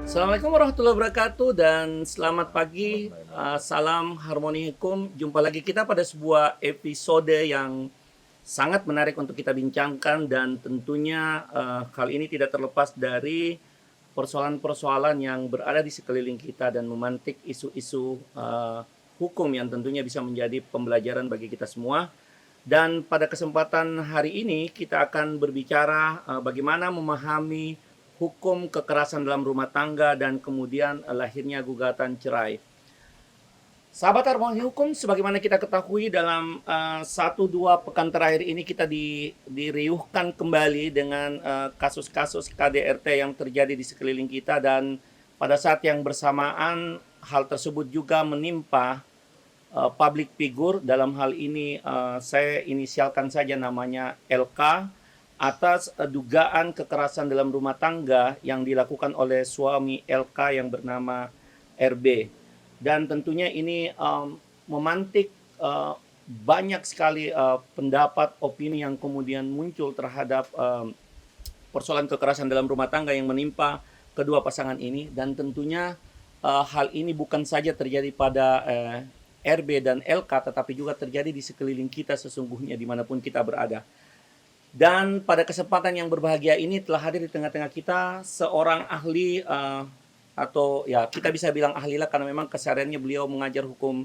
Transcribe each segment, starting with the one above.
Assalamualaikum warahmatullahi wabarakatuh dan selamat pagi, salam harmoni hukum. Jumpa lagi kita pada sebuah episode yang sangat menarik untuk kita bincangkan dan tentunya hal ini tidak terlepas dari persoalan-persoalan yang berada di sekeliling kita dan memantik isu-isu hukum yang tentunya bisa menjadi pembelajaran bagi kita semua. Dan pada kesempatan hari ini kita akan berbicara bagaimana memahami hukum kekerasan dalam rumah tangga dan kemudian lahirnya gugatan cerai. Sahabat Harmoni Hukum, sebagaimana kita ketahui dalam 1-2 pekan terakhir ini kita diriuhkan kembali dengan kasus-kasus KDRT yang terjadi di sekeliling kita, dan pada saat yang bersamaan hal tersebut juga menimpa public figure. Dalam hal ini saya inisialkan saja namanya LK, atas dugaan kekerasan dalam rumah tangga yang dilakukan oleh suami LK yang bernama RB. Dan tentunya ini memantik banyak sekali pendapat, opini yang kemudian muncul terhadap persoalan kekerasan dalam rumah tangga yang menimpa kedua pasangan ini. Dan tentunya hal ini bukan saja terjadi pada RB dan LK, tetapi juga terjadi di sekeliling kita sesungguhnya dimanapun kita berada. Dan pada kesempatan yang berbahagia ini telah hadir di tengah-tengah kita seorang ahli, atau ya kita bisa bilang ahli lah, karena memang kesehariannya beliau mengajar hukum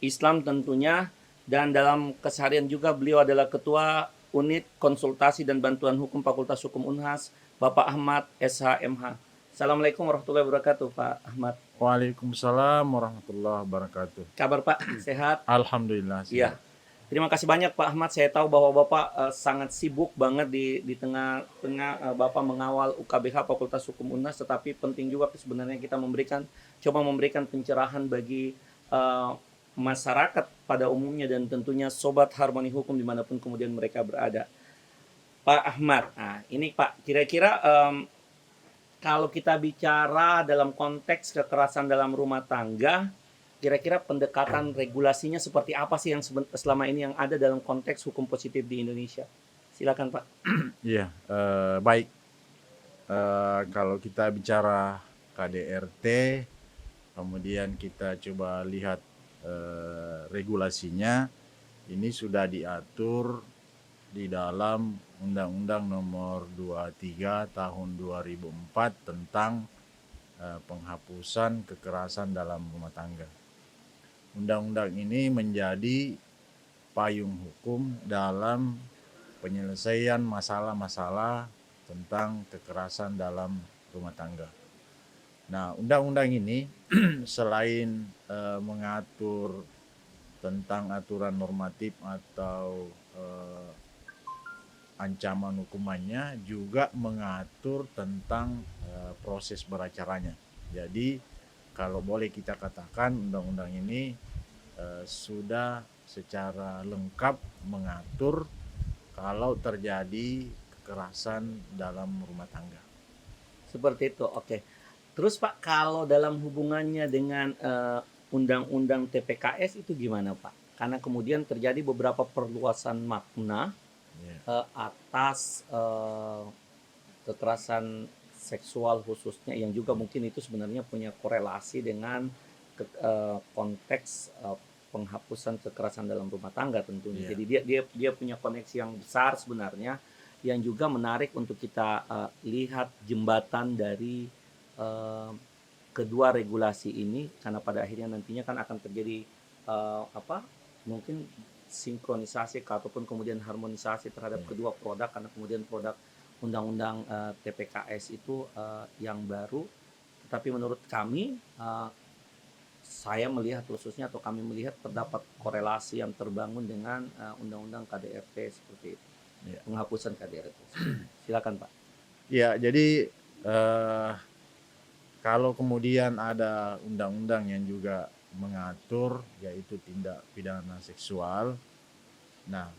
Islam tentunya, dan dalam keseharian juga beliau adalah Ketua Unit Konsultasi dan Bantuan Hukum Fakultas Hukum Unhas, Bapak Ahmad SH.MH. Assalamualaikum warahmatullahi wabarakatuh, Pak Ahmad. Waalaikumsalam warahmatullahi wabarakatuh. Kabar Pak, sehat? Alhamdulillah Iya. sehat. Terima kasih banyak Pak Ahmad. Saya tahu bahwa Bapak sangat sibuk banget di tengah-tengah Bapak mengawal UKBH Fakultas Hukum Unhas, tetapi penting juga sebenarnya kita coba memberikan pencerahan bagi masyarakat pada umumnya dan tentunya sobat Harmoni Hukum dimanapun kemudian mereka berada. Pak Ahmad, nah ini Pak, kira-kira kalau kita bicara dalam konteks kekerasan dalam rumah tangga, kira-kira pendekatan regulasinya seperti apa sih yang selama ini yang ada dalam konteks hukum positif di Indonesia? Silakan Pak. Iya, baik. Kalau kita bicara KDRT, kemudian kita coba lihat regulasinya, ini sudah diatur di dalam Undang-Undang Nomor 23 Tahun 2004 tentang penghapusan kekerasan dalam rumah tangga. Undang-undang ini menjadi payung hukum dalam penyelesaian masalah-masalah tentang kekerasan dalam rumah tangga. Nah, undang-undang ini selain mengatur tentang aturan normatif atau ancaman hukumannya, juga mengatur tentang proses beracaranya. Jadi kalau boleh kita katakan undang-undang ini sudah secara lengkap mengatur kalau terjadi kekerasan dalam rumah tangga. Seperti itu, oke. Terus Pak, kalau dalam hubungannya dengan undang-undang TPKS itu gimana Pak? Karena kemudian terjadi beberapa perluasan makna atas kekerasan seksual khususnya, yang juga mungkin itu sebenarnya punya korelasi dengan konteks penghapusan kekerasan dalam rumah tangga tentunya. Jadi dia punya koneksi yang besar sebenarnya, yang juga menarik untuk kita lihat jembatan dari kedua regulasi ini, karena pada akhirnya nantinya kan akan terjadi mungkin sinkronisasi ataupun kemudian harmonisasi terhadap kedua produk, karena kemudian produk undang-undang TPKS itu yang baru. Tetapi menurut kami, saya melihat khususnya, atau kami melihat terdapat korelasi yang terbangun dengan undang-undang KDRT seperti itu, penghapusan KDRT. Silakan Pak. Ya, jadi kalau kemudian ada undang-undang yang juga mengatur yaitu tindak pidana seksual, nah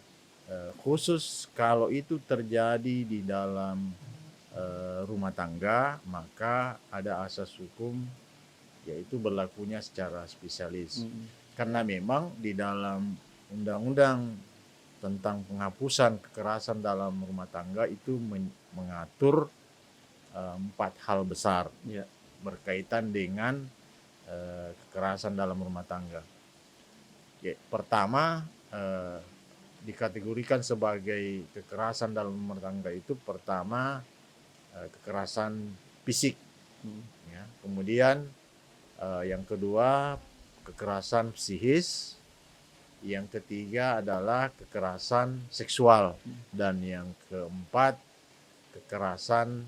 khusus kalau itu terjadi di dalam rumah tangga, maka ada asas hukum yaitu berlakunya secara spesialis. Karena memang di dalam undang-undang tentang penghapusan kekerasan dalam rumah tangga itu mengatur 4 hal besar. berkaitan dengan kekerasan dalam rumah tangga. Ya, pertama, dikategorikan sebagai kekerasan dalam rumah tangga itu pertama kekerasan fisik, ya. Kemudian yang kedua kekerasan psikis, yang ketiga adalah kekerasan seksual, dan yang keempat kekerasan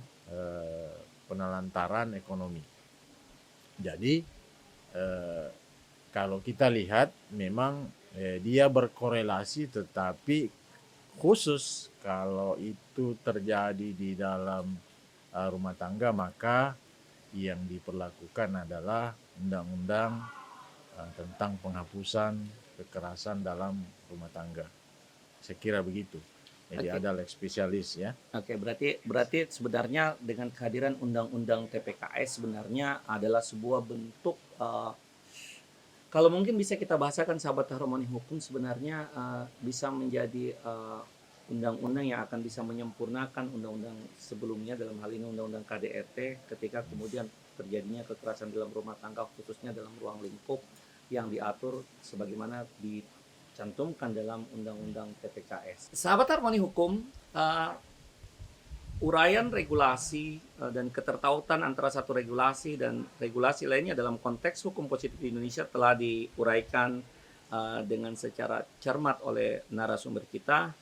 penelantaran ekonomi. Jadi kalau kita lihat memang dia berkorelasi, tetapi khusus kalau itu terjadi di dalam rumah tangga, maka yang diperlakukan adalah undang-undang tentang penghapusan kekerasan dalam rumah tangga. Saya kira begitu. Jadi ada lex spesialis, ya. Oke, berarti sebenarnya dengan kehadiran undang-undang TPKS sebenarnya adalah sebuah bentuk kalau mungkin bisa kita bahasakan sahabat harmoni hukum, sebenarnya bisa menjadi undang-undang yang akan bisa menyempurnakan undang-undang sebelumnya, dalam hal ini undang-undang KDRT, ketika kemudian terjadinya kekerasan dalam rumah tangga, khususnya dalam ruang lingkup yang diatur sebagaimana dicantumkan dalam undang-undang TPKS. Sahabat harmoni hukum, uraian regulasi dan ketertautan antara satu regulasi dan regulasi lainnya dalam konteks hukum positif di Indonesia telah diuraikan dengan secara cermat oleh narasumber kita,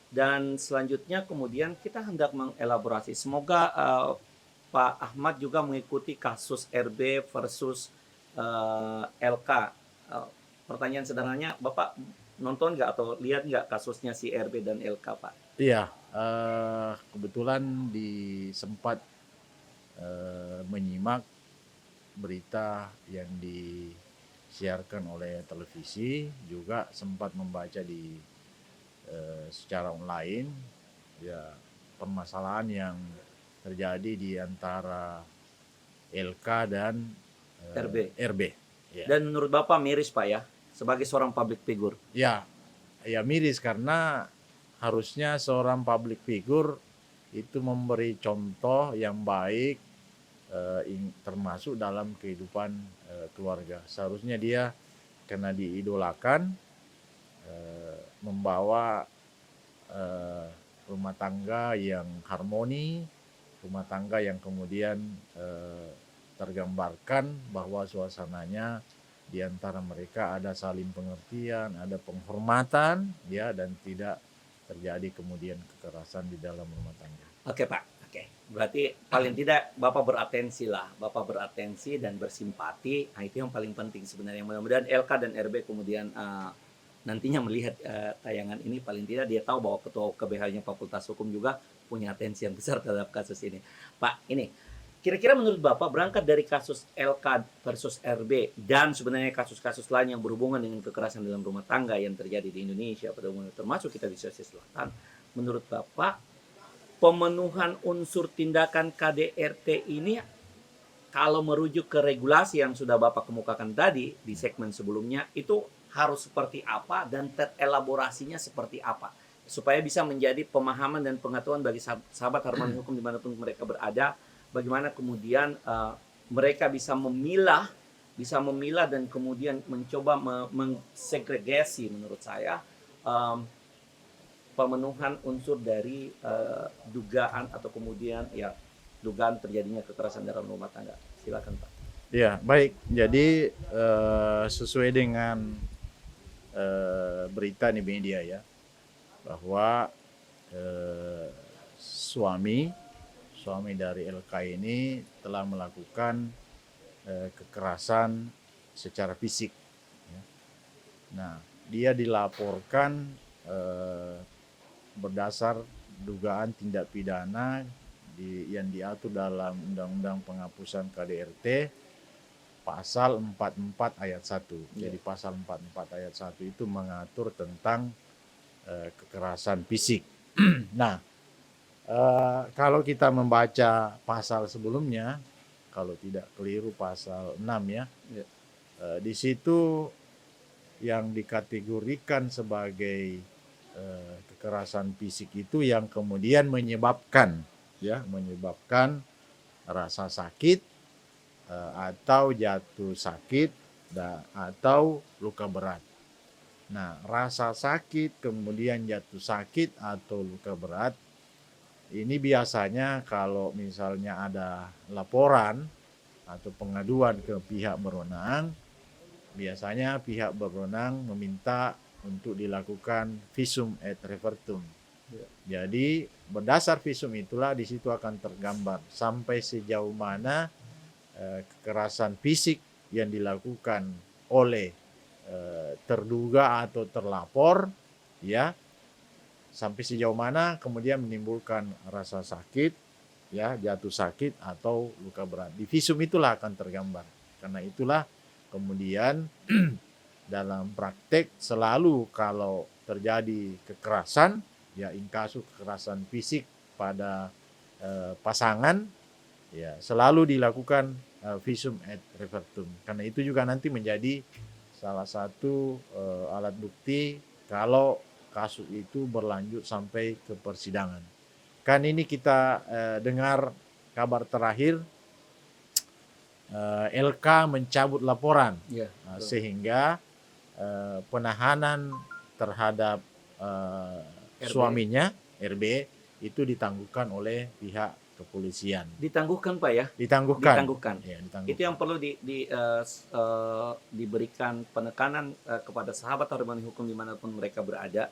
dan selanjutnya kemudian kita hendak mengelaborasi. Semoga Pak Ahmad juga mengikuti kasus RB versus LK. Pertanyaan sederhananya, Bapak nonton nggak atau lihat nggak kasusnya si RB dan LK, Pak? Iya, kebetulan sempat menyimak berita yang disiarkan oleh televisi, juga sempat membaca secara online, ya, permasalahan yang terjadi di antara LK dan RB. Ya. Dan menurut Bapak miris, Pak, ya, sebagai seorang public figure? Ya miris, karena harusnya seorang public figure itu memberi contoh yang baik, termasuk dalam kehidupan keluarga. Seharusnya dia karena diidolakan, membawa rumah tangga yang harmoni, rumah tangga yang kemudian tergambarkan bahwa suasananya di antara mereka ada saling pengertian, ada penghormatan, ya, dan tidak terjadi kemudian kekerasan di dalam rumah tangga. Oke, Pak. Oke. Berarti paling tidak Bapak beratensi lah. Bapak beratensi dan bersimpati. Nah, itu yang paling penting sebenarnya. Mudah-mudahan LK dan RB kemudian nantinya melihat tayangan ini, paling tidak dia tahu bahwa ketua KBH-nya Fakultas Hukum juga punya atensi yang besar terhadap kasus ini. Pak, ini kira-kira menurut Bapak, berangkat dari kasus LK versus RB dan sebenarnya kasus-kasus lain yang berhubungan dengan kekerasan dalam rumah tangga yang terjadi di Indonesia pada umumnya, termasuk kita di Sulawesi Selatan, menurut Bapak pemenuhan unsur tindakan KDRT ini, kalau merujuk ke regulasi yang sudah Bapak kemukakan tadi di segmen sebelumnya, itu harus seperti apa dan terelaborasinya seperti apa, supaya bisa menjadi pemahaman dan pengetahuan bagi sahabat harmoni hukum dimanapun mereka berada, bagaimana kemudian mereka bisa memilah dan kemudian mencoba mensegregasi, menurut saya, pemenuhan unsur dari dugaan atau kemudian dugaan terjadinya kekerasan dalam rumah tangga. Silakan, Pak. Ya, baik. Jadi sesuai dengan berita di media, ya, bahwa suami dari LK ini telah melakukan kekerasan secara fisik, ya. Nah, dia dilaporkan berdasar dugaan tindak pidana yang diatur dalam Undang-Undang Penghapusan KDRT pasal 44 ayat 1. Jadi pasal 44 ayat 1 itu mengatur tentang kekerasan fisik. Nah, kalau kita membaca pasal sebelumnya, kalau tidak keliru pasal 6, ya. Di situ yang dikategorikan sebagai kekerasan fisik itu yang kemudian menyebabkan rasa sakit, atau jatuh sakit atau luka berat. Nah, rasa sakit kemudian jatuh sakit atau luka berat ini biasanya kalau misalnya ada laporan atau pengaduan ke pihak berwenang, biasanya pihak berwenang meminta untuk dilakukan visum et repertum. Jadi berdasar visum itulah di situ akan tergambar sampai sejauh mana kekerasan fisik yang dilakukan oleh terduga atau terlapor, ya, sampai sejauh mana kemudian menimbulkan rasa sakit, ya, jatuh sakit atau luka berat. Di visum itulah akan tergambar. Karena itulah kemudian dalam praktek selalu kalau terjadi kekerasan, ya, inkasu kekerasan fisik pada pasangan, ya, selalu dilakukan visum et repertum. Karena itu juga nanti menjadi salah satu alat bukti kalau kasus itu berlanjut sampai ke persidangan. Kan ini kita dengar kabar terakhir LK mencabut laporan, Ya, sehingga penahanan terhadap RB. suaminya RB itu ditangguhkan oleh pihak kepolisian. Ditangguhkan Pak ya? Ditangguhkan. Ditangguhkan. Ya, ditangguhkan. Itu yang perlu diberikan penekanan kepada sahabat harmoni hukum dimanapun mereka berada.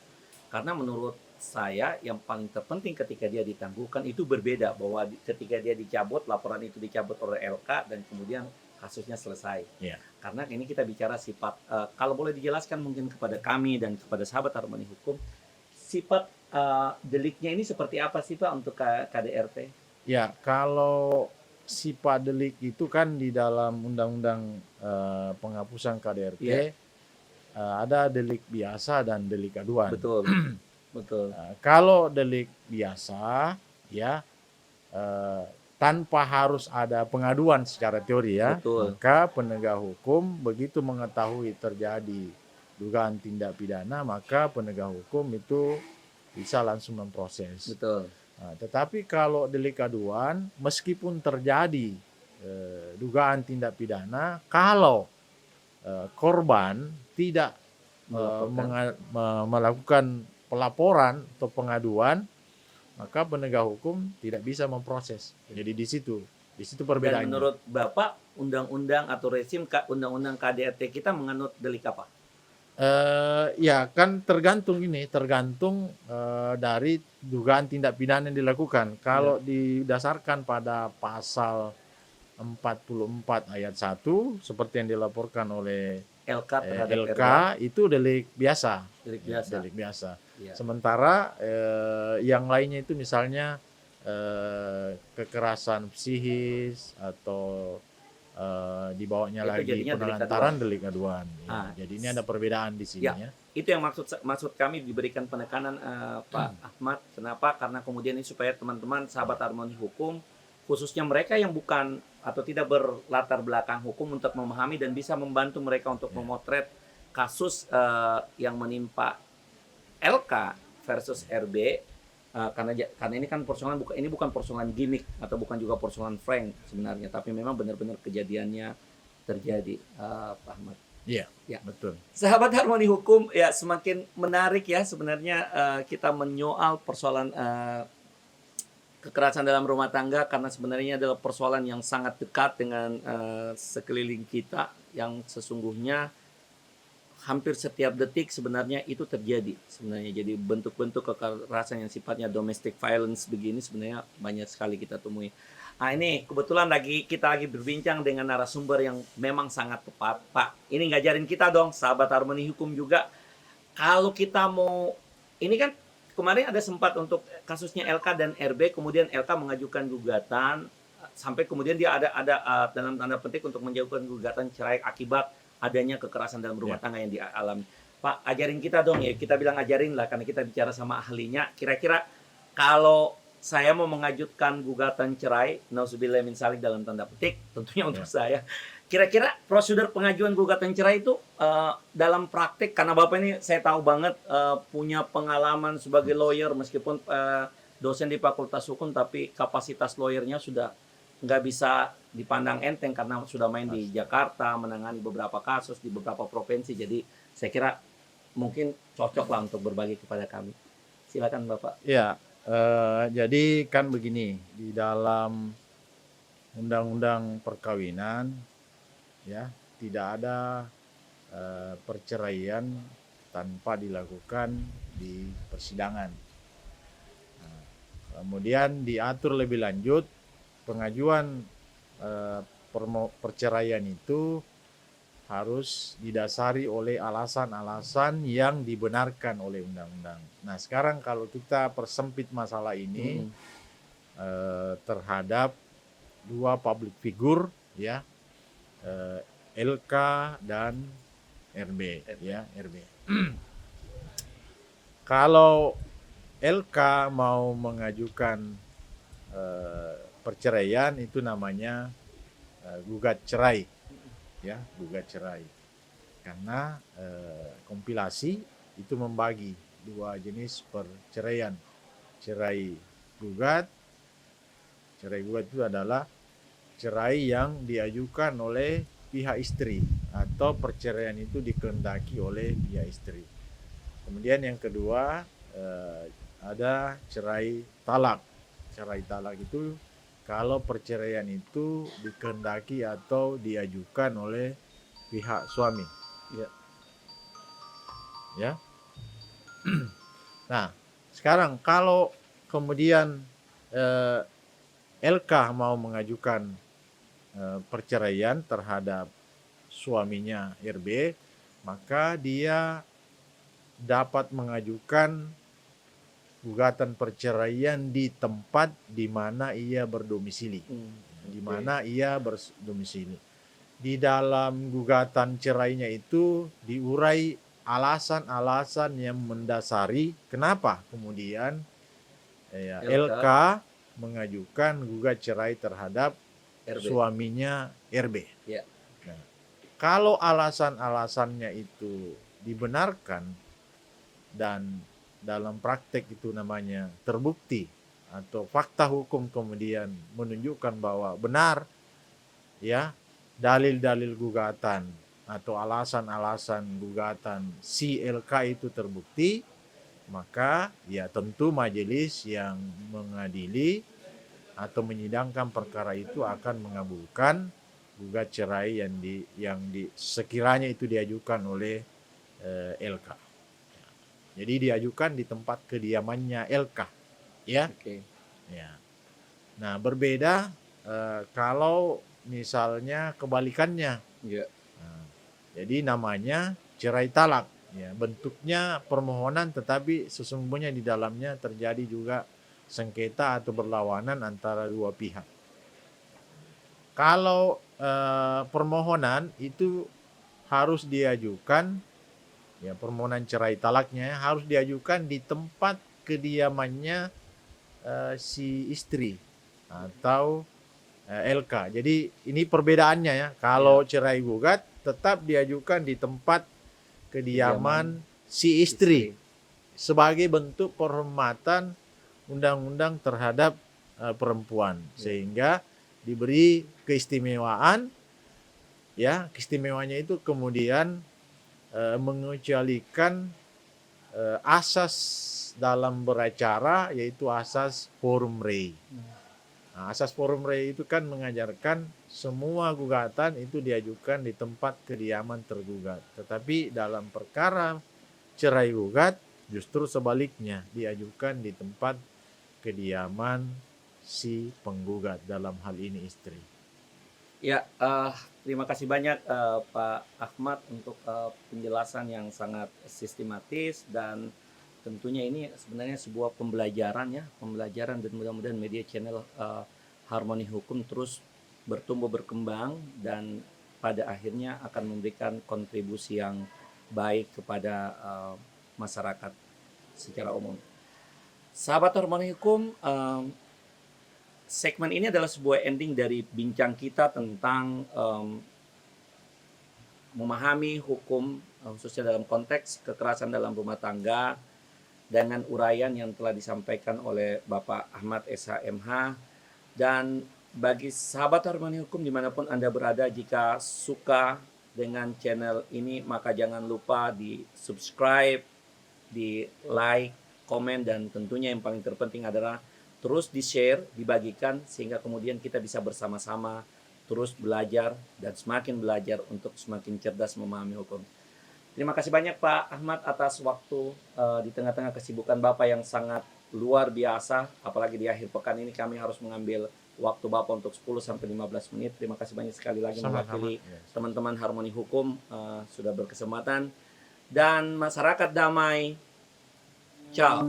Karena menurut saya yang paling terpenting ketika dia ditangguhkan itu berbeda. Bahwa ketika dia dicabut, laporan itu dicabut oleh LK dan kemudian kasusnya selesai. Ya. Karena ini kita bicara sifat, kalau boleh dijelaskan mungkin kepada kami dan kepada sahabat harmoni hukum, sifat deliknya ini seperti apa sih Pak untuk KDRT? Ya, kalau sifat delik itu kan di dalam undang-undang penghapusan KDRT ada delik biasa dan delik aduan. Betul, betul. Kalau delik biasa, ya, tanpa harus ada pengaduan secara teori, ya, Betul. maka penegak hukum begitu mengetahui terjadi dugaan tindak pidana, maka penegak hukum itu bisa langsung memproses. Betul. Nah, tetapi kalau delik aduan, meskipun terjadi dugaan tindak pidana, kalau korban tidak melakukan pelaporan atau pengaduan, maka penegak hukum tidak bisa memproses. Jadi di situ perbedaannya. Dan menurut Bapak, undang-undang atau rezim undang-undang KDRT kita menganut delik apa? Ya kan tergantung dari dugaan tindak pidana yang dilakukan. Kalau didasarkan pada pasal 44 ayat 1 seperti yang dilaporkan oleh LK terhadap LK RB. itu delik biasa. Delik biasa. Delik biasa. Ya. Sementara yang lainnya itu misalnya kekerasan psikis atau dibawanya Itu lagi jadinya delik penelantaran delik aduan. Ya, Ah, jadi ini ada perbedaan di sini, Ya. ya. Itu yang maksud kami diberikan penekanan Pak Ahmad. Kenapa? Karena kemudian ini supaya teman-teman sahabat harmoni hukum, khususnya mereka yang bukan atau tidak berlatar belakang hukum untuk memahami dan bisa membantu mereka untuk memotret kasus yang menimpa LK versus RB. Karena ini kan persoalan bukan persoalan gimmick atau bukan juga persoalan prank sebenarnya, tapi memang benar-benar kejadiannya terjadi, Pak Ahmad. Iya, Ya. betul. Sahabat harmoni hukum, ya semakin menarik ya sebenarnya kita menyoal persoalan kekerasan dalam rumah tangga, karena sebenarnya adalah persoalan yang sangat dekat dengan sekeliling kita, yang sesungguhnya hampir setiap detik sebenarnya itu terjadi sebenarnya. Jadi bentuk-bentuk kekerasan yang sifatnya domestic violence begini sebenarnya banyak sekali kita temui. Nah ini kebetulan kita lagi berbincang dengan narasumber yang memang sangat tepat. Pak, ini ngajarin kita dong, sahabat harmoni hukum juga. Kalau kita mau, ini kan kemarin ada sempat untuk kasusnya LK dan RB, kemudian LK mengajukan gugatan, sampai kemudian dia ada dalam tanda petik untuk menjauhkan gugatan cerai akibat adanya kekerasan dalam rumah tangga yang dialami. Pak, ajarin kita dong ya. Kita bilang ajarin lah, karena kita bicara sama ahlinya. Kira-kira kalau saya mau mengajukan gugatan cerai, nauzubillah min dzalik dalam tanda petik, tentunya untuk saya. Kira-kira prosedur pengajuan gugatan cerai itu dalam praktik, karena Bapak ini saya tahu banget punya pengalaman sebagai lawyer, meskipun dosen di Fakultas Hukum, tapi kapasitas lawyernya sudah nggak bisa dipandang enteng karena sudah main di Jakarta, menangani beberapa kasus di beberapa provinsi. Jadi saya kira mungkin cocok lah untuk berbagi kepada kami. Silakan Bapak. Ya, jadi kan begini, di dalam undang-undang perkawinan ya tidak ada perceraian tanpa dilakukan di persidangan. Nah, kemudian diatur lebih lanjut pengajuan perceraian itu harus didasari oleh alasan-alasan yang dibenarkan oleh undang-undang. Nah, sekarang kalau kita persempit masalah ini terhadap dua public figure ya, LK dan RB ya, RB. Kalau LK mau mengajukan perceraian itu namanya gugat cerai ya, gugat cerai. Karena kompilasi itu membagi dua jenis perceraian. Cerai gugat itu adalah cerai yang diajukan oleh pihak istri atau perceraian itu dikehendaki oleh pihak istri. Kemudian yang kedua ada cerai talak. Cerai talak itu kalau perceraian itu dikehendaki atau diajukan oleh pihak suami. Ya. Ya. Nah, sekarang kalau kemudian LK mau mengajukan perceraian terhadap suaminya RB, maka dia dapat mengajukan gugatan perceraian di tempat di mana ia berdomisili. Di mana ia berdomisili. Di dalam gugatan cerainya itu diurai alasan-alasan yang mendasari kenapa kemudian LK mengajukan gugat cerai terhadap suaminya RB. Ya. Nah, kalau alasan-alasannya itu dibenarkan dan dalam praktek itu namanya terbukti atau fakta hukum kemudian menunjukkan bahwa benar ya dalil-dalil gugatan atau alasan-alasan gugatan si LK itu terbukti, maka ya tentu majelis yang mengadili atau menyidangkan perkara itu akan mengabulkan gugat cerai yang sekiranya itu diajukan oleh LK. Jadi diajukan di tempat kediamannya LK, ya. Oke. Ya. Nah, berbeda kalau misalnya kebalikannya. Ya. Nah, jadi namanya cerai talak. Ya, bentuknya permohonan, tetapi sesungguhnya di dalamnya terjadi juga sengketa atau berlawanan antara dua pihak. Kalau permohonan itu harus diajukan, ya permohonan cerai talaknya harus diajukan di tempat kediamannya si istri atau LK. Jadi ini perbedaannya ya. Kalau cerai gugat tetap diajukan di tempat kediaman si istri sebagai bentuk penghormatan undang-undang terhadap perempuan, sehingga diberi keistimewaan ya. Keistimewaannya itu kemudian mengecualikan asas dalam beracara, yaitu asas forum rei. Nah, asas forum rei itu kan mengajarkan semua gugatan itu diajukan di tempat kediaman tergugat. Tetapi dalam perkara cerai gugat justru sebaliknya, diajukan di tempat kediaman si penggugat, dalam hal ini istri. Ya, terima kasih banyak Pak Ahmad untuk penjelasan yang sangat sistematis, dan tentunya ini sebenarnya sebuah pembelajaran ya, pembelajaran, dan mudah-mudahan media channel Harmoni Hukum terus bertumbuh berkembang dan pada akhirnya akan memberikan kontribusi yang baik kepada masyarakat secara umum. Sahabat Harmoni Hukum, segmen ini adalah sebuah ending dari bincang kita tentang memahami hukum, khususnya dalam konteks kekerasan dalam rumah tangga, dengan uraian yang telah disampaikan oleh Bapak Ahmad SH MH. Dan bagi sahabat Harmoni Hukum dimanapun Anda berada, jika suka dengan channel ini, maka jangan lupa di subscribe, di like, komen, dan tentunya yang paling terpenting adalah terus di share, dibagikan, sehingga kemudian kita bisa bersama-sama terus belajar dan semakin belajar untuk semakin cerdas memahami hukum. Terima kasih banyak Pak Ahmad atas waktu di tengah-tengah kesibukan Bapak yang sangat luar biasa, apalagi di akhir pekan ini kami harus mengambil waktu Bapak untuk 10-15 menit. Terima kasih banyak sekali lagi mewakili teman-teman Harmoni Hukum sudah berkesempatan. Dan masyarakat damai, ciao.